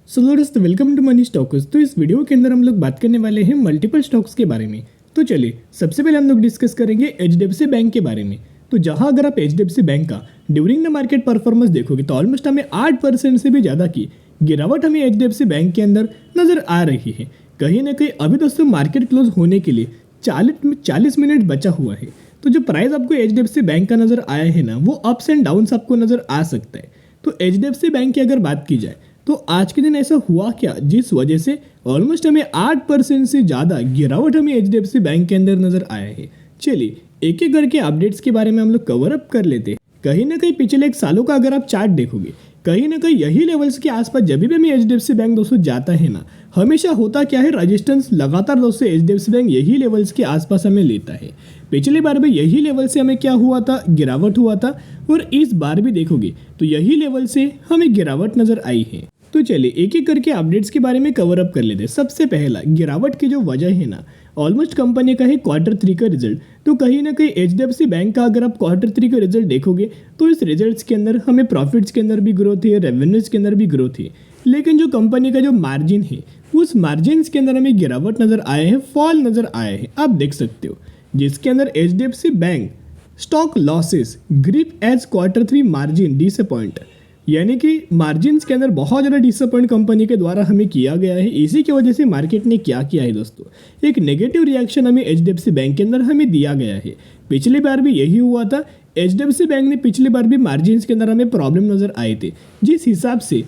सो दोस्तों welcome to money stocks. तो इस वीडियो के अंदर हम लोग बात करने वाले हैं मल्टीपल स्टॉक्स के बारे में। तो चलिए सबसे पहले हम लोग डिस्कस करेंगे एचडीएफसी बैंक के बारे में। तो जहां अगर आप एचडीएफसी बैंक का ड्यूरिंग द मार्केट परफॉर्मेंस देखोगे तो ऑलमोस्ट हमें 8% से भी ज़्यादा की गिरावट हमें एचडीएफसी बैंक के अंदर नजर आ रही है। कहीं ना कहीं अभी दोस्तों मार्केट क्लोज होने के लिए 40 मिनट बचा हुआ है। तो जो प्राइस आपको एचडीएफसी बैंक का नजर आया है ना, वो अप्स एंड डाउन्स आपको नजर आ सकता है। तो एचडीएफसी बैंक की अगर बात की जाए तो आज के दिन ऐसा हुआ क्या जिस वजह से ऑलमोस्ट हमें 8% से ज़्यादा गिरावट हमें एचडीएफसी बैंक के अंदर नजर आया है। चलिए एक एक करके अपडेट्स के बारे में हम लोग कवर अप कर लेते हैं। कहीं ना कहीं पिछले एक सालों का अगर आप चार्ट देखोगे, कहीं ना कहीं यही लेवल्स के आसपास जब भी हमें एचडीएफसी बैंक दोस्तों जाता है ना, हमेशा होता क्या है, रेजिस्टेंस लगातार दोस्तों एचडीएफसी बैंक यही लेवल्स के आसपास हमें लेता है। पिछली बार भी यही लेवल से हमें क्या हुआ था, गिरावट हुआ था। और इस बार भी देखोगे तो यही लेवल से हमें गिरावट नजर आई है। तो चलिए एक एक करके अपडेट्स के बारे में कवर अप कर लेते हैं। सबसे पहला गिरावट की जो वजह है ना, ऑलमोस्ट कंपनी का है Q3 का रिजल्ट। तो कहीं ना कहीं एचडीएफसी बैंक का अगर आप Q3 का रिजल्ट देखोगे तो इस रिजल्ट्स के अंदर हमें प्रॉफिट्स के अंदर भी ग्रोथ है, रेवेन्यूज के अंदर भी ग्रोथ है। लेकिन जो कंपनी का जो मार्जिन है, उस मार्जिन के अंदर हमें गिरावट नजर आया है, फॉल नजर आया है। आप देख सकते हो जिसके अंदर HDFC bank stock losses grip as Q3 margin disappoint, यानी कि मार्जिन के अंदर बहुत ज़्यादा डिसअपॉइंट कंपनी के द्वारा हमें किया गया है। इसी की वजह से मार्केट ने क्या किया है दोस्तों, एक नेगेटिव रिएक्शन हमें एचडीएफसी बैंक के अंदर हमें दिया गया है। पिछली बार भी यही हुआ था। एचडीएफसी बैंक ने पिछली बार भी मार्जिन के अंदर हमें प्रॉब्लम नजर आए थे। जिस हिसाब से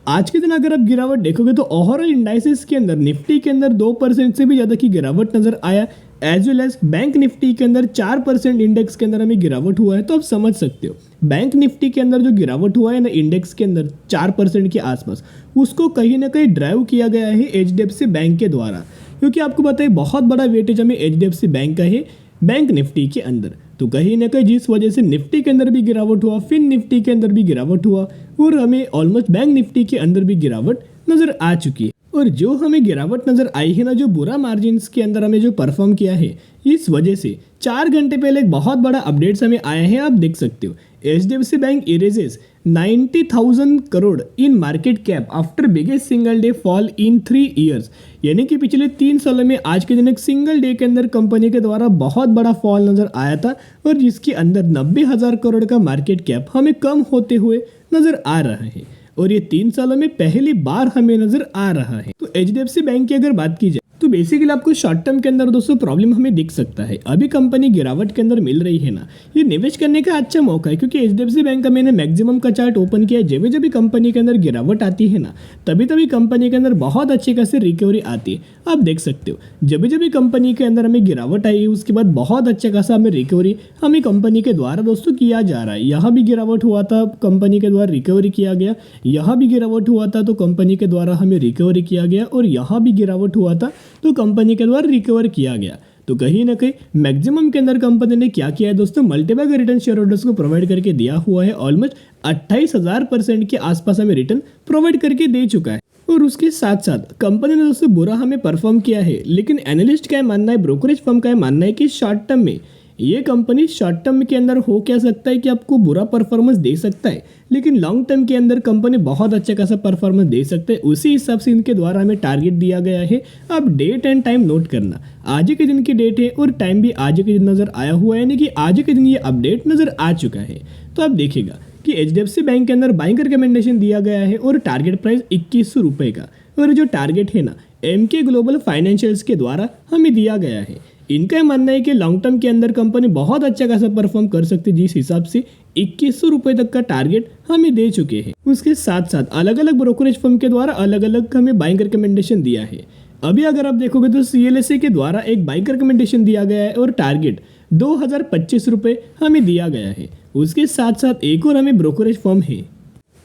आज के दिन अगर आप गिरावट देखोगे तो ओवरऑल इंडाइसेस के अंदर निफ्टी के अंदर 2% से भी ज़्यादा की गिरावट नजर आया, as well as bank Nifty के अंदर 4% इंडेक्स के अंदर हमें गिरावट हुआ है। तो आप समझ सकते हो बैंक निफ्टी के अंदर जो गिरावट हुआ है ना इंडेक्स के अंदर 4% के आसपास, उसको कहीं ना कहीं ड्राइव किया गया है एचडीएफसी बैंक के द्वारा। क्योंकि आपको बताइए बहुत बड़ा वेटेज हमें एचडीएफसी बैंक का है बैंक निफ्टी के अंदर। तो कहीं ना कहीं जिस वजह से निफ्टी के अंदर भी गिरावट हुआ, फिर निफ्टी के अंदर भी गिरावट हुआ और हमें ऑलमोस्ट बैंक निफ्टी के अंदर भी गिरावट नजर आ चुकी है। और जो हमें गिरावट नजर आई है ना, जो बुरा मार्जिन के अंदर हमें जो परफॉर्म किया है, इस वजह से 4 घंटे पहले एक बहुत बड़ा अपडेट्स हमें आया है। आप देख सकते हो HDFC bank erases 90,000 crore in market cap after biggest single day fall in 3 years, यानी कि पिछले 3 सालों में आज के दिन एक सिंगल डे के अंदर कंपनी के द्वारा बहुत बड़ा फॉल नजर आया था। और जिसके अंदर 90,000 करोड़ का मार्केट कैप हमें कम होते हुए नजर आ रहा है। और ये 3 सालों में पहली बार हमें नजर आ रहा है। तो एचडीएफसी बैंक की अगर बात की जाए तो बेसिकली आपको शॉर्ट टर्म के अंदर दोस्तों प्रॉब्लम हमें दिख सकता है। अभी कंपनी गिरावट के अंदर मिल रही है ना, ये निवेश करने का अच्छा मौका है। क्योंकि एचडीएफसी बैंक का मैंने मैक्सिमम का चार्ट ओपन किया है, जब जब भी कंपनी के अंदर गिरावट आती है ना, तभी तभी कंपनी के अंदर बहुत अच्छी खासी रिकवरी आती है। आप देख सकते हो जब जब भी कंपनी के अंदर हमें गिरावट आई, उसके बाद बहुत अच्छा खासा हमें रिकवरी हमें कंपनी के द्वारा दोस्तों किया जा रहा है। यहाँ भी गिरावट हुआ था, कंपनी के द्वारा रिकवरी किया गया। यहाँ भी गिरावट हुआ था तो कंपनी के द्वारा हमें रिकवरी किया गया। और यहाँ भी गिरावट हुआ था तो कंपनी के द्वारा रिकवर किया गया। तो कहीं ना कहीं मैक्सिमम के अंदर कंपनी ने क्या किया है दोस्तों, मल्टीपल रिटर्न शेयर होल्डर्स को प्रोवाइड करके दिया हुआ है। ऑलमोस्ट 28,000% के आसपास हमें रिटर्न प्रोवाइड करके दे चुका है। और उसके साथ साथ कंपनी ने दोस्तों बुरा हमें परफॉर्म किया है, लेकिन एनालिस्ट का मानना है, ब्रोकरेज फर्म का मानना है कि शॉर्ट टर्म में ये कंपनी शॉर्ट टर्म के अंदर हो क्या सकता है कि आपको बुरा परफॉर्मेंस दे सकता है, लेकिन लॉन्ग टर्म के अंदर कंपनी बहुत अच्छा खासा परफॉर्मेंस दे सकते हैं। उसी हिसाब से इनके द्वारा हमें टारगेट दिया गया है। अब डेट एंड टाइम नोट करना, आज के दिन की डेट है और टाइम भी आज के दिन नजर आया हुआ है, यानी कि आज के दिन ये अपडेट नजर आ चुका है। तो आप देखिएगा कि एचडीएफसी बैंक के अंदर बाइंग रिकमेंडेशन दिया गया है और टारगेट प्राइस 2100 रुपये का। और जो टारगेट है ना एमके ग्लोबल फाइनेंशियल्स के द्वारा हमें दिया गया है। इनका मानना है कि लॉन्ग टर्म के अंदर कंपनी बहुत अच्छा खासा परफॉर्म कर सकती है, जिस हिसाब से 2100 रुपये तक का टारगेट हमें दे चुके हैं। उसके साथ साथ अलग अलग ब्रोकरेज फर्म के द्वारा अलग अलग हमें बाइंग रिकमेंडेशन दिया है। अभी अगर आप देखोगे तो सीएलएसए के द्वारा एक बाइंग रिकमेंडेशन दिया गया है और टारगेट 2025 रुपये हमें दिया गया है। उसके साथ साथ एक और हमें ब्रोकरेज फर्म है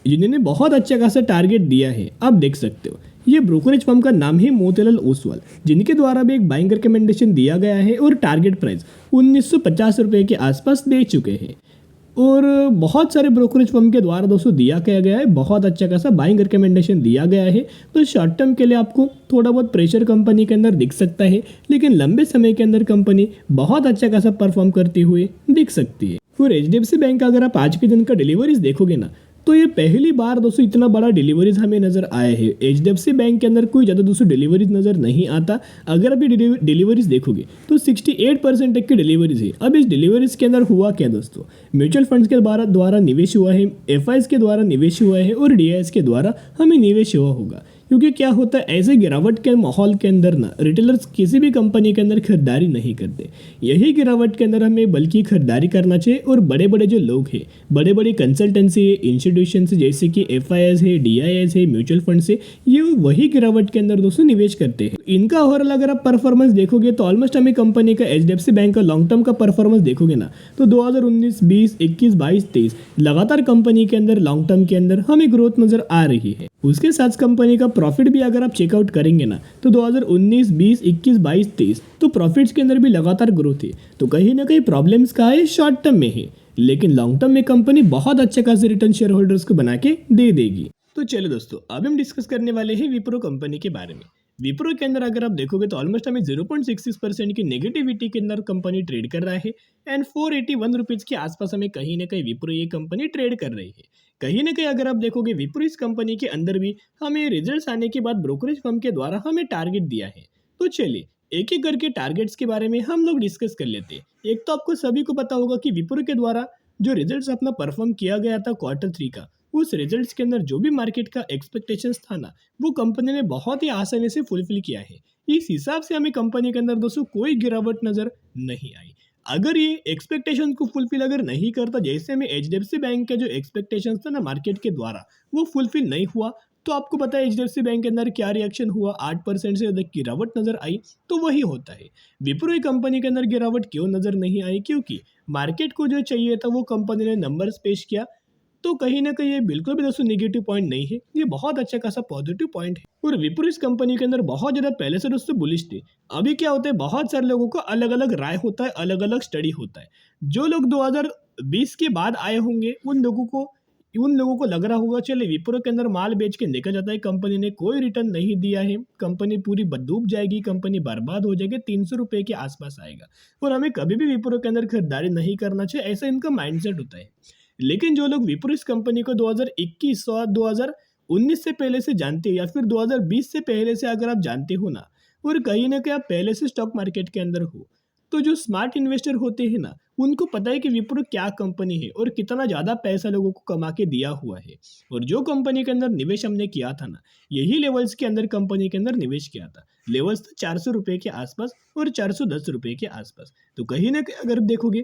जिन्होंने बहुत अच्छा खासा टारगेट दिया है। आप देख सकते हो ये ब्रोकरेज फर्म का नाम है मोतीलाल ओसवाल, जिनके द्वारा भी एक बाइंग रिकमेंडेशन दिया गया है और टारगेट प्राइस 1950 रुपये के आसपास दे चुके हैं। और बहुत सारे ब्रोकरेज फर्म के द्वारा दोस्तों दिया गया है, बहुत अच्छा खासा बाइंग रिकमेंडेशन दिया गया है। तो शॉर्ट टर्म के लिए आपको थोड़ा बहुत प्रेशर कंपनी के अंदर दिख सकता है, लेकिन लंबे समय के अंदर कंपनी बहुत अच्छा खासा परफॉर्म करती हुई दिख सकती है। और एचडीएफसी बैंक का अगर आप आज के दिन का डिलीवरीज देखोगे ना, तो ये पहली बार दोस्तों इतना बड़ा डिलीवरीज हमें नजर आया है। एचडीएफसी बैंक के अंदर कोई ज़्यादा दोस्तों डिलीवरीज नजर नहीं आता। अगर अभी डिलीवरीज देखोगे तो 68% तक की डिलीवरीज है। अब इस डिलीवरीज के अंदर हुआ क्या दोस्तों, म्यूचुअल फंड्स के द्वारा निवेश हुआ है, एफआईज के द्वारा निवेश हुआ है और डीआईएस के द्वारा हमें निवेश हुआ होगा। क्योंकि क्या होता है, ऐसे गिरावट के माहौल के अंदर ना रिटेलर्स किसी भी कंपनी के अंदर खरीदारी नहीं करते। यही गिरावट के अंदर हमें बल्कि खरीदारी करना चाहिए और बड़े बड़े जो लोग हैं, बड़े बड़े कंसल्टेंसी है, इंस्टीट्यूशन जैसे कि एफआईएस है, डीआईएस है, म्यूचुअल फंड से, ये वही गिरावट के अंदर दोस्तों निवेश करते हैं। इनका ओवरऑल अगर आप परफॉर्मेंस देखोगे तो ऑलमोस्ट हमें कंपनी का एचडीएफसी बैंक का लॉन्ग टर्म का परफॉर्मेंस देखोगे ना तो 2019, 20, 21, 22, 23 लगातार कंपनी के अंदर लॉन्ग टर्म के अंदर हमें ग्रोथ नजर आ रही है। उसके साथ कंपनी का प्रॉफिट भी अगर आप चेकआउट करेंगे ना तो 2019, 20, 21, 22, 23 तो प्रॉफिट्स के अंदर भी लगातार ग्रोथ है। तो कहीं ना कहीं प्रॉब्लम्स का है शॉर्ट टर्म में है, लेकिन लॉन्ग टर्म में कंपनी बहुत अच्छे खासे रिटर्न शेयर होल्डर्स को बना के दे देगी। तो चलो दोस्तों, अब हम डिस्कस करने वाले हैं विप्रो कंपनी के बारे में। विप्रो के अंदर अगर आप देखोगे तो ऑलमोस्ट हमें 0.66% की नेगेटिविटी के अंदर कंपनी ट्रेड कर रहा है एंड 481 रुपीज़ के आसपास हमें कहीं ना कहीं विप्रो ये कंपनी ट्रेड कर रही है। कहीं ना कहीं अगर आप देखोगे विप्रो इस कंपनी के अंदर भी हमें रिजल्ट्स आने के बाद ब्रोकरेज फर्म के द्वारा हमें टारगेट दिया है। तो चलिए एक एक करके टारगेट्स के बारे में हम लोग डिस्कस कर लेते हैं। एक तो आपको सभी को पता होगा कि विप्रो के द्वारा जो रिजल्ट्स अपना परफॉर्म किया गया था Q3 का, उस रिजल्ट्स के अंदर जो भी मार्केट का एक्सपेक्टेशंस था ना, वो कंपनी ने बहुत ही आसानी से फुलफिल किया है। इस हिसाब से हमें कंपनी के अंदर दोस्तों कोई गिरावट नजर नहीं आई। अगर ये एक्सपेक्टेशन को फुलफिल अगर नहीं करता, जैसे हमें एचडीएफसी बैंक के जो एक्सपेक्टेशंस था ना मार्केट के द्वारा वो फुलफिल नहीं हुआ, तो आपको पता है एचडीएफसी बैंक के अंदर क्या रिएक्शन हुआ, 8% से अधिक गिरावट नजर आई। तो वही होता है, विप्रो कंपनी के अंदर गिरावट क्यों नजर नहीं आई, क्योंकि मार्केट को जो चाहिए था वो कंपनी ने नंबर्स पेश किया। तो कहीं ना कहीं ये बिल्कुल भी दोस्तों नेगेटिव पॉइंट नहीं है, ये बहुत अच्छा खासा पॉजिटिव पॉइंट है। और विप्रो इस कंपनी के अंदर बहुत ज़्यादा पहले से दोस्तों बुलिश थे। अभी क्या होता है, बहुत सारे लोगों का अलग अलग राय होता है, अलग अलग स्टडी होता है। जो लोग 2020 के बाद आए होंगे उन लोगों को लग रहा होगा चले विप्रो के अंदर माल बेच के निकल जाता है, कंपनी ने कोई रिटर्न नहीं दिया है, कंपनी पूरी डूब जाएगी, कंपनी बर्बाद हो जाएगी, 300 रुपये के आसपास आएगा और हमें कभी भी विप्रो के अंदर खरीदारी नहीं करना चाहिए, ऐसा इनका माइंडसेट होता है। लेकिन जो लोग विप्रो इस कंपनी को 2021 और 2019 से पहले से जानते हैं या फिर 2020 से पहले से अगर आप जानते हो ना, और कहीं ना कहीं आप पहले से स्टॉक मार्केट के अंदर हो, तो जो स्मार्ट इन्वेस्टर होते हैं ना, उनको पता है कि विप्रो क्या कंपनी है और कितना ज़्यादा पैसा लोगों को कमा के दिया हुआ है। और जो कंपनी के अंदर निवेश हमने किया था ना, यही लेवल्स के अंदर कंपनी के अंदर निवेश किया था। लेवल्स था 400 रुपये के आसपास और 410 रुपये के आसपास। तो कहीं ना कहीं अगर देखोगे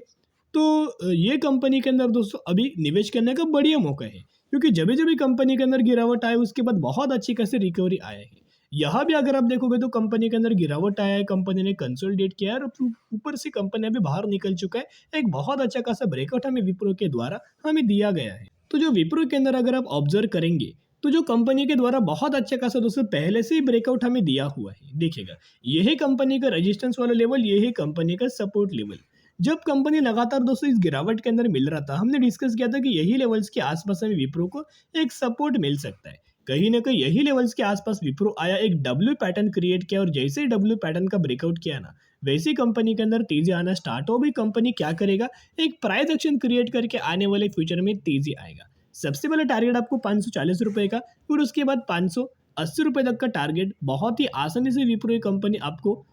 तो ये कंपनी के अंदर दोस्तों अभी निवेश करने का बढ़िया मौका है, क्योंकि जब जब भी कंपनी के अंदर गिरावट आए उसके बाद बहुत अच्छी खासी रिकवरी आया है। यहाँ भी अगर आप देखोगे तो कंपनी के अंदर गिरावट आया है, कंपनी ने कंसोलिडेट किया है और ऊपर से कंपनी अभी बाहर निकल चुका है। एक बहुत अच्छा खासा ब्रेकआउट हमें विप्रो के द्वारा हमें दिया गया है। तो जो विप्रो के अंदर अगर आप ऑब्जर्व करेंगे तो जो कंपनी के द्वारा बहुत अच्छा खासा दोस्तों पहले से ही ब्रेकआउट हमें दिया हुआ है, देखिएगा यही कंपनी का रेजिस्टेंस वाला लेवल, यही कंपनी का सपोर्ट लेवल। जब कंपनी लगातार दोस्तों इस गिरावट के अंदर मिल रहा था, हमने डिस्कस किया था कि यही लेवल्स के आसपास हमें विप्रो को एक सपोर्ट मिल सकता है। कहीं ना कहीं यही लेवल्स के आसपास विप्रो आया, एक डब्ल्यू पैटर्न क्रिएट किया और जैसे ही डब्ल्यू पैटर्न का ब्रेकआउट किया ना, वैसे ही कंपनी के अंदर तेजी आना स्टार्ट हो गई। कंपनी क्या करेगा, एक प्राइस एक्शन क्रिएट करके आने वाले फ्यूचर में तेजी आएगा। सबसे पहले टारगेट आपको 540 रुपये का, फिर उसके बाद 580 रुपये तक का टारगेट बहुत ही आसानी से विप्रो कंपनी आपको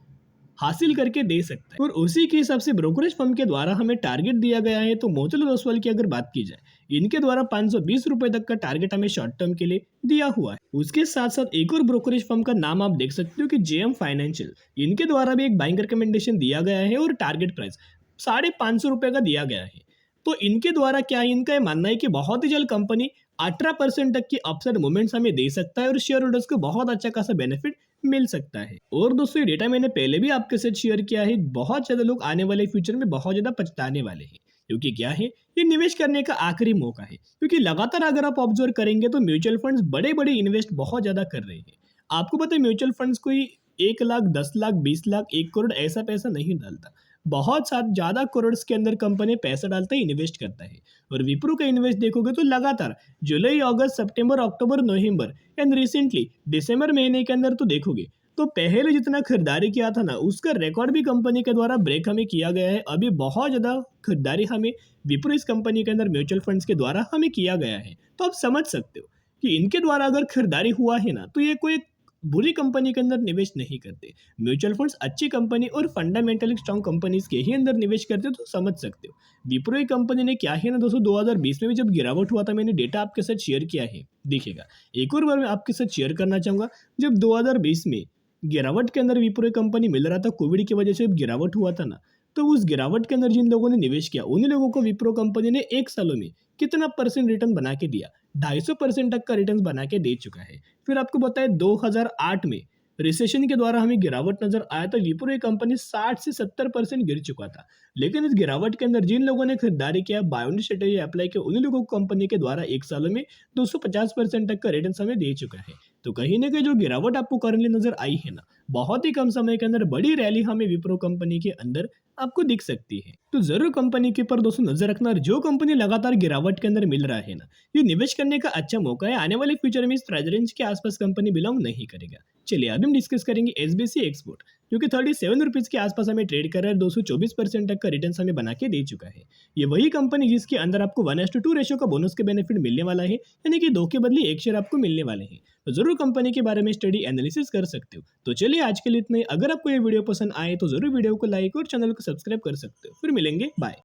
हासिल करके दे सकता है। और उसी के हिसाब से ब्रोकरेज फर्म के द्वारा हमें टारगेट दिया गया है। तो मोतीलाल ओसवाल की अगर बात की जाए, इनके द्वारा 520 रुपए तक का टारगेट हमें शॉर्ट टर्म के लिए दिया हुआ है। उसके साथ साथ एक और ब्रोकरेज फर्म का नाम आप देख सकते हो कि जेएम फाइनेंशियल, इनके द्वारा भी एक बाइंग रिकमेंडेशन दिया गया है और टारगेट प्राइस 550 रुपए का दिया गया है। तो इनके द्वारा क्या है, इनका मानना है कि बहुत ही जल्द कंपनी 18% तक की अपसाइड मूवमेंट्स हमें दे सकता है और शेयर होल्डर्स को बहुत अच्छा खासा बेनिफिट मिल सकता है। और दोस्तों ये डेटा मैंने पहले भी आपके साथ शेयर किया है, बहुत ज़्यादा लोग आने वाले फ्यूचर में बहुत ज़्यादा पछताने वाले हैं, क्योंकि क्या है, ये निवेश करने का आखिरी मौका है। क्योंकि लगातार अगर आप ऑब्जर्व करेंगे तो म्यूचुअल फंड्स बड़े बड़े इन्वेस्ट बहुत ज़्यादा कर रहे हैं। आपको पता है म्यूचुअल फंड्स कोई 1 लाख, 10 लाख, 20 लाख, 1 करोड़ ऐसा पैसा नहीं डालता। बहुत साथ ज़्यादा करोड़ के अंदर कंपनी पैसा डालता है, इन्वेस्ट करता है। और विप्रो का इन्वेस्ट देखोगे तो लगातार जुलाई, अगस्त, सितंबर, अक्टूबर, नवंबर एंड रिसेंटली दिसंबर महीने के अंदर तो देखोगे तो पहले जितना खरीदारी किया था ना उसका रिकॉर्ड भी कंपनी के द्वारा ब्रेक हमें किया गया है। अभी बहुत ज़्यादा खरीदारी हमें विप्रो इस कंपनी के अंदर म्यूचुअल फंड्स के द्वारा हमें किया गया है। तो आप समझ सकते हो कि इनके द्वारा अगर खरीदारी हुआ है ना तो ये कोई बुरी कंपनी के अंदर निवेश नहीं करते। म्यूचुअल फंड्स अच्छी कंपनी और फंडामेंटली स्ट्रॉन्ग कंपनीज के ही अंदर निवेश करते हो, तो समझ सकते हो विप्रो ही कंपनी ने क्या है ना दोस्तों 2020 में भी जब गिरावट हुआ था मैंने डेटा आपके साथ शेयर किया है, देखिएगा एक और बार मैं आपके साथ शेयर करना चाहूँगा। जब 2020 में गिरावट के अंदर विप्रो कंपनी मिल रहा था, कोविड की वजह से जब गिरावट हुआ था ना, तो उस गिरावट के अंदर जिन लोगों ने निवेश किया उन्हीं लोगों को विप्रो कंपनी ने एक सालों में कितना परसेंट रिटर्न बना के दिया, 250% तक का रिटर्न बना के दे चुका है। फिर आपको बताए 2008 में रिसेशन के द्वारा हमें गिरावट नजर आया था, विप्रो कंपनी 60 से 70% गिर चुका था। लेकिन इस गिरावट के अंदर जिन लोगों ने खरीदारी किया, बायोनिक स्ट्रेटेजी अप्लाई किया, उन्हीं लोगों को कंपनी के द्वारा एक सालों में 250% तक का रिटर्न हमें दे चुका है। तो कहीं ना कहीं जो गिरावट आपको करंटली नजर आई है ना, बहुत ही कम समय के अंदर बड़ी रैली हमें विप्रो कंपनी के अंदर आपको दिख सकती है। तो जरूर कंपनी के ऊपर दोस्तों नजर रखना, और जो कंपनी लगातार गिरावट के अंदर मिल रहा है ना, ये निवेश करने का अच्छा मौका है। आने वाले फ्यूचर में इस प्राइस रेंज के आसपास कंपनी बिलोंग नहीं करेगा। चलिए अभी हम डिस्कस करेंगे एसबीसी एक्सपोर्ट, जो कि 37 रुपीज के आसपास हमें ट्रेड कर रहा है, 224% तक का रिटर्न हमें बना के दे चुका है। ये वही कंपनी जिसके अंदर आपको 1:2 रेशो का बोनस के बेनिफिट मिलने वाला है, यानी कि 2 के बदले 1 शेयर आपको मिलने वाले हैं। तो जरूर कंपनी के बारे में स्टडी एनालिसिस कर सकते हो। तो चलिए आज के लिए इतना ही। अगर आपको ये वीडियो पसंद आए तो जरूर वीडियो को लाइक और चैनल को सब्सक्राइब कर सकते हो। फिर मिलेंगे, बाय।